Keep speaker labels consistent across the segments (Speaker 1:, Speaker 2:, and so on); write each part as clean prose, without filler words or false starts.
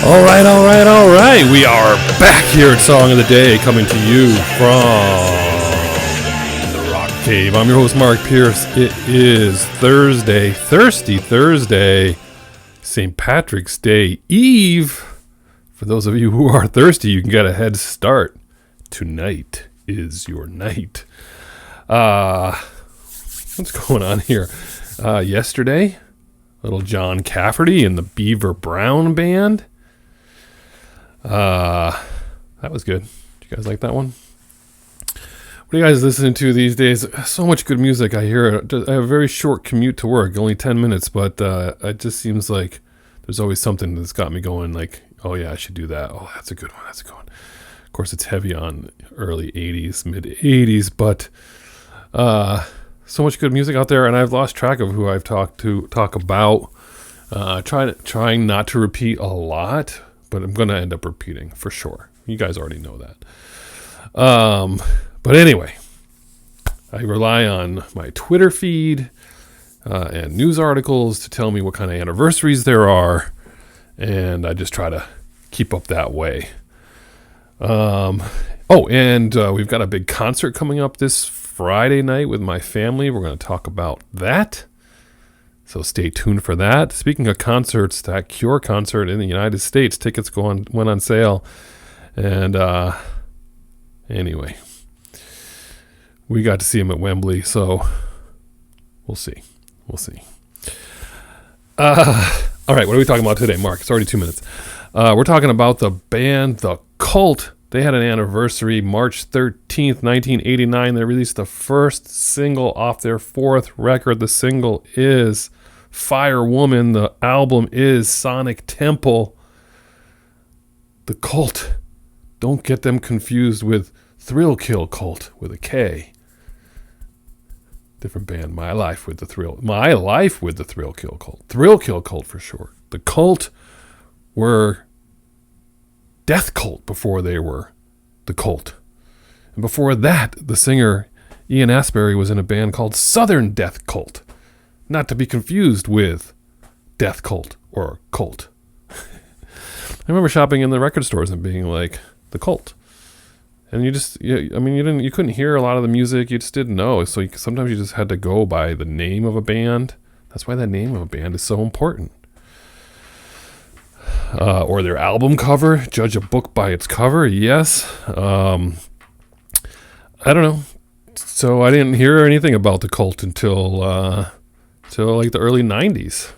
Speaker 1: All right. We are back here at Song of the Day, coming to you from the Rock Cave. I'm your host, Mark Pierce. It is Thursday, Thirsty Thursday, St. Patrick's Day Eve. For those of you who are thirsty, you can get a head start. Tonight is your night. What's going on here? Yesterday, little John Cafferty and the Beaver Brown Band. That was good. Did you guys like that one? What are you guys listening to these days? So much good music. I hear it. I have a very short commute to work, only 10 minutes, but it just seems like there's always something that's got me going like, oh yeah, I should do that. Oh, that's a good one. That's a good one. Of course, it's heavy on early 80s, mid 80s, but so much good music out there, and I've lost track of who I've talk about. Trying not to repeat a lot, but I'm going to end up repeating for sure. You guys already know that. But anyway, I rely on my Twitter feed and news articles to tell me what kind of anniversaries there are, and I just try to keep up that way. And we've got a big concert coming up this Friday night with my family. We're going to talk about that. So stay tuned for that. Speaking of concerts, that Cure concert in the United States, tickets went on sale. And anyway, we got to see him at Wembley, so we'll see. All right, what are we talking about today, Mark? It's already 2 minutes. We're talking about the band The Cult. They had an anniversary, March 13th, 1989. They released the first single off their fourth record. The single is Fire Woman. The album is Sonic Temple. The Cult. Don't get them confused with Thrill Kill Cult with a K. Different band. My Life with the Thrill Kill Cult. Thrill Kill Cult for sure. The Cult were Death Cult before they were The Cult. And before that, the singer Ian Astbury was in a band called Southern Death Cult. Not to be confused with Death Cult or Cult. I remember shopping in the record stores and being like, The Cult. And you couldn't hear a lot of the music. You just didn't know. So sometimes you just had to go by the name of a band. That's why the name of a band is so important. Or their album cover. Judge a book by its cover. Yes. I don't know. So I didn't hear anything about The Cult until like the early 90s.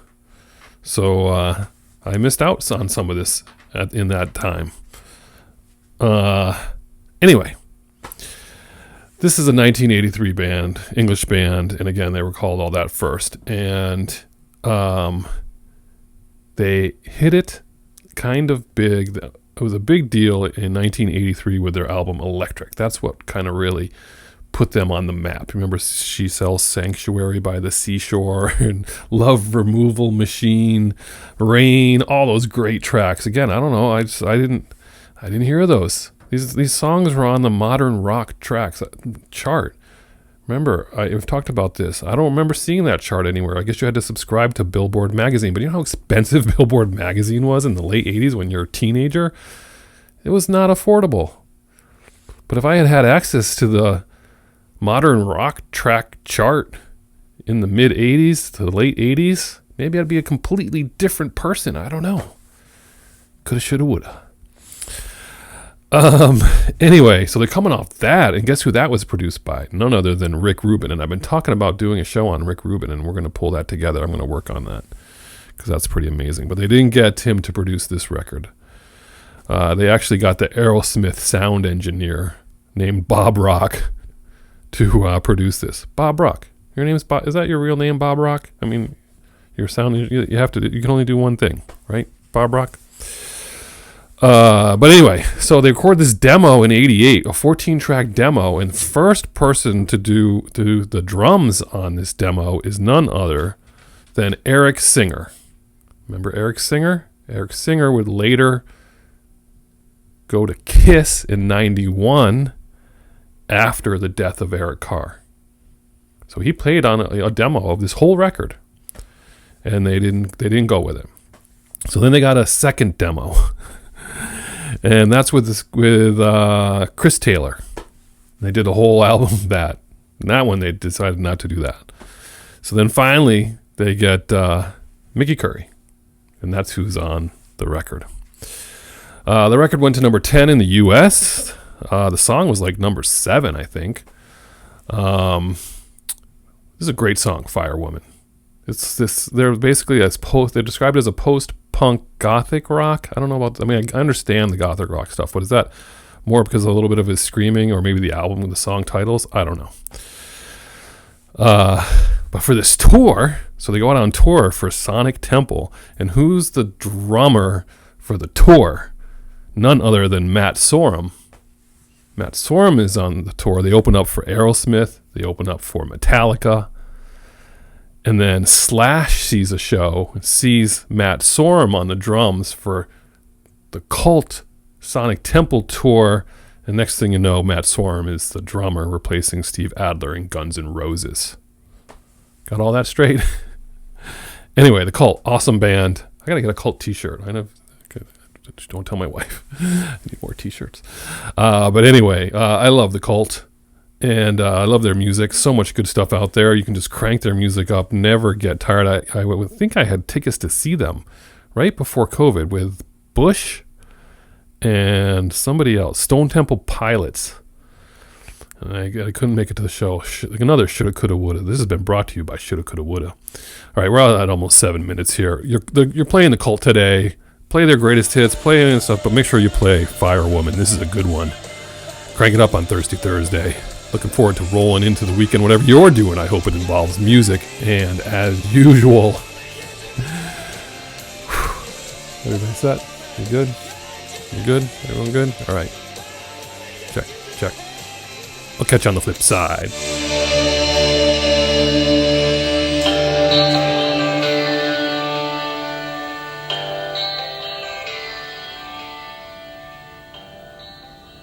Speaker 1: So I missed out on some of this in that time. Anyway, this is a 1983 band, English band, and again, they were called all that first. And they hit it kind of big. It was a big deal in 1983 with their album Electric. That's what kind of really put them on the map. Remember She Sells Sanctuary by the Seashore and Love Removal Machine, Rain, all those great tracks. Again, I don't know. I didn't hear those. These songs were on the modern rock tracks chart. Remember, I've talked about this. I don't remember seeing that chart anywhere. I guess you had to subscribe to Billboard magazine. But you know how expensive Billboard magazine was in the late 80s when you're a teenager? It was not affordable. But if I had access to the modern rock track chart in the mid 80s to the late 80s, maybe I'd be a completely different person. I don't know. Coulda, shoulda, woulda. Anyway, so they're coming off that, and guess who that was produced by? None other than Rick Rubin. And I've been talking about doing a show on Rick Rubin, and we're going to pull that together. I'm going to work on that because that's pretty amazing. But they didn't get him to produce this record. They actually got the Aerosmith sound engineer named Bob Rock to produce this. Bob Rock. Your name's Bob. Is that your real name, Bob Rock? I mean, your sound. You can only do one thing, right, Bob Rock? But anyway, so they recorded this demo in 88, a 14-track demo, and first person to do the drums on this demo is none other than Eric Singer. Remember Eric Singer? Eric Singer would later go to Kiss in 91 after the death of Eric Carr. So he played on a demo of this whole record, and they didn't go with it. So then they got a second demo, and that's with Chris Taylor. They did a whole album of that. And that one they decided not to do that. So then finally they get Mickey Curry, and that's who's on the record. The record went to number 10 in the U.S. The song was like number 7, I think. This is a great song, Firewoman. It's this. They're basically they're described as a post-punk gothic rock. I don't know about. I mean, I understand the gothic rock stuff, but is that more because of a little bit of his screaming, or maybe the album with the song titles? I don't know. But for this tour, so they go out on tour for Sonic Temple, and who's the drummer for the tour? None other than Matt Sorum. Matt Sorum is on the tour. They open up for Aerosmith. They open up for Metallica. And then Slash sees a show and sees Matt Sorum on the drums for the Cult Sonic Temple tour. And next thing you know, Matt Sorum is the drummer replacing Steve Adler in Guns N' Roses. Got all that straight? Anyway, the Cult, awesome band. I got to get a Cult t-shirt. I know. Don't tell my wife. I need more t-shirts. But anyway, I love the Cult. And I love their music. So much good stuff out there. You can just crank their music up. Never get tired. I would think I had tickets to see them right before COVID with Bush and somebody else. Stone Temple Pilots. And I couldn't make it to the show. Another shoulda, coulda, woulda. This has been brought to you by Shoulda, Coulda, Woulda. All right, we're at almost 7 minutes here. You're playing the Cult today. Play their greatest hits. Play and stuff, but make sure you play Firewoman. This is a good one. Crank it up on Thursday. Looking forward to rolling into the weekend. Whatever you're doing, I hope it involves music. And as usual, everybody set? You good? You good? Everyone good? All right. Check. I'll catch you on the flip side.